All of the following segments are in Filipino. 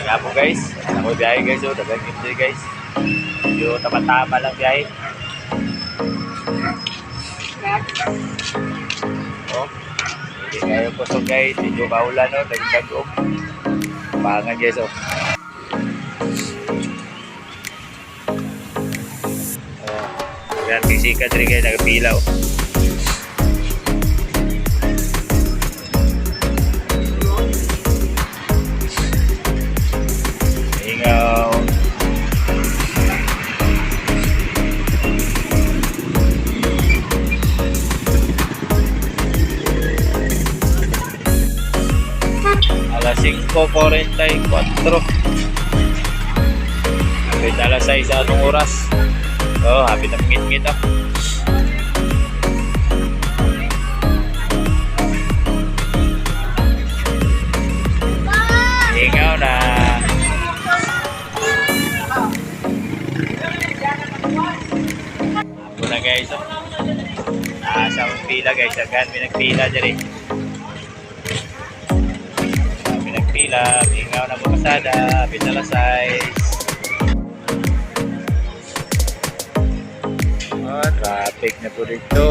Kaya po guys, ako biyahe guys, oh, dagang hindi guys. Medyo tama-tama lang biyahe. Oh, hindi kayo kusog guys, medyo kaulan oh, nagdagog. Pangan guys oh. Yan, kisikat rin kayo, nagpila oh. Ingaw. Alas 5:44. Hapit alas 6 anong oras? Oh, hapit na ngit-ngit ah. Ingaw na. Ako na guys oh. Nasa pila guys, agad may nagpila dyan eh. Pila, ingaw na bumasada, pinalasay. Oh, traffic na po dito.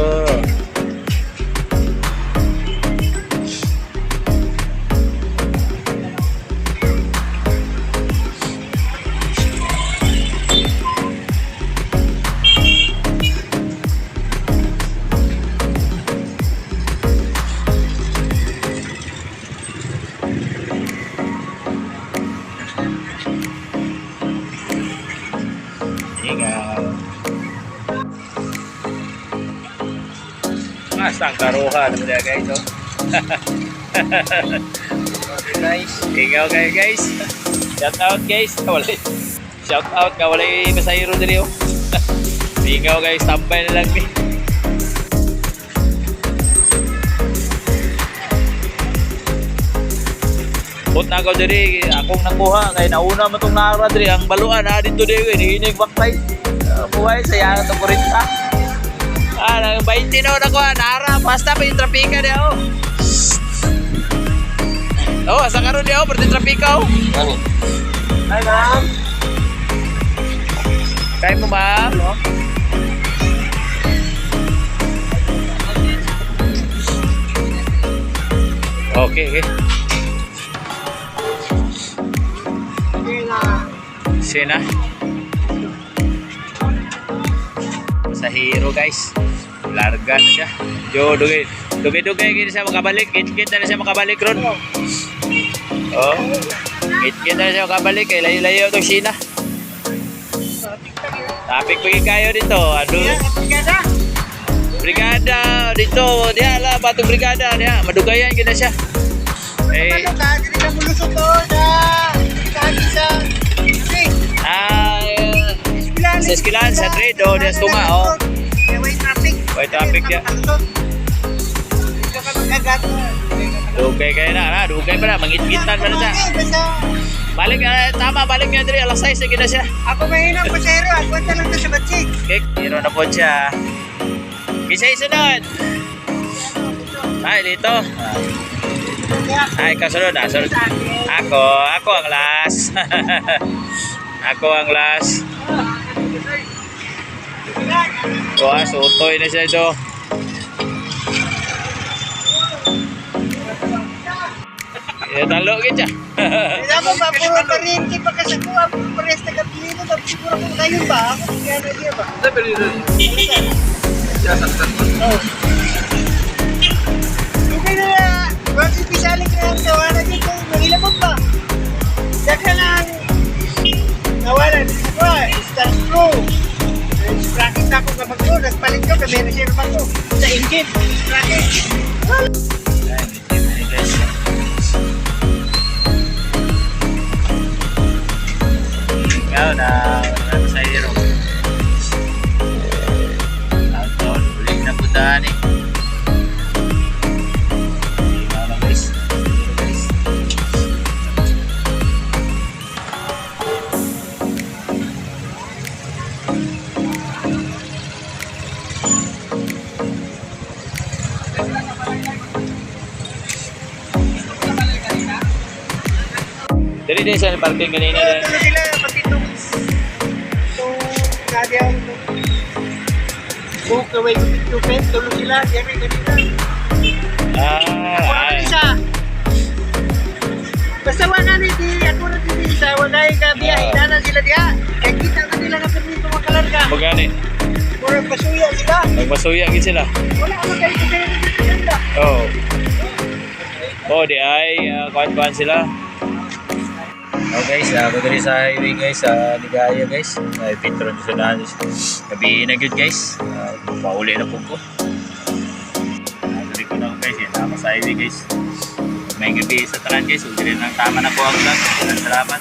Ang karuha naman yan guys oh. Okay guys, ingaw kayo guys. Shout out guys. Shout out ka, walay masahiro dali oh. Ingaw guys, tambay na lang eh. Put na ako dali, akong nakuha kaya nauna mo itong nara dali. Ang baluan ha dito dali, hinihinig baktay. Buhay, sayang ito 40. Nang 20 na ako, nara, basta pa yung trapika niya, oh. Oh, asa karon niya, oh, berarti trapika, oh. Hi, ma'am. Kaya mo, ma'am? Okay, okay. Sina. Sa hero, guys. Larga na siya. Yo, dugay gini siya makabalik. Kit-kit na siya makabalik ron. Oh. Kit-kit na siya makabalik. Kaya layo-layo itong Sina. Tapik pagi kayo dito. Aduh. Brigada. Dito. Dia lah batu brigada. Dia. Madugayan gina siya. Eh. Sa Eskilan, sa Tredo. Dia sunga. Oh. White traffic dia. Dugay kayo na, dugay pa na, mangit-gitan pa na siya. Balik, tama, balik niya diri, alas 6 na siya. Ako mahina po sa hero, ako lang na sa batsik. Okay, hero na po siya. Kisay sunod. Ay, dito. Ay, kasunod na, sunod. Ako ang last. Ako ang last. Wah, sotoy na siya ito. Ya, talo ka siya. Kaya mo ba, puro pa rin, di pa kasakuha, puro pa rin sa kapilino, tapos siguro kung kayo ba, ako kaya na diya ba? Sa periodo. Oo. Okay na na, bakit pisaling ka ang gawa na dito, mangilamot ba? Saka lang, nawala, star screw. Sprocket na ako kapag ko, nagpalit ko, kami na siya naman ko. Sa engine, sprocket. Ikaw na, wala sa hero. Ang uling na puntahan eh. Ikaw na guys. Diri din sa parking kanina din. Tulo sila, pati itong kadiyaw book away ko picture tulo sila, diyan ay ganito. Wala Ay. isa. Basta wala na di, ako na di isa, wala yung kabiyahe, na sila diya. Kaya kita na nila na permito makalarga. Magani. Mura pasuya sila. Nagmasuya gid sila. Wala ka magkaya na dito. Oh. Oh, di ay kuan sila. Oh guys, ako diri sa highway guys, sa Ligaya guys. Ay Petron sa daan. Gabi na gyud guys. Pauli na po ko. Diri ko na guys, yan ako sa highway guys. May gabi sa tanan guys, diri nang tama na po ang vlog. Salamat.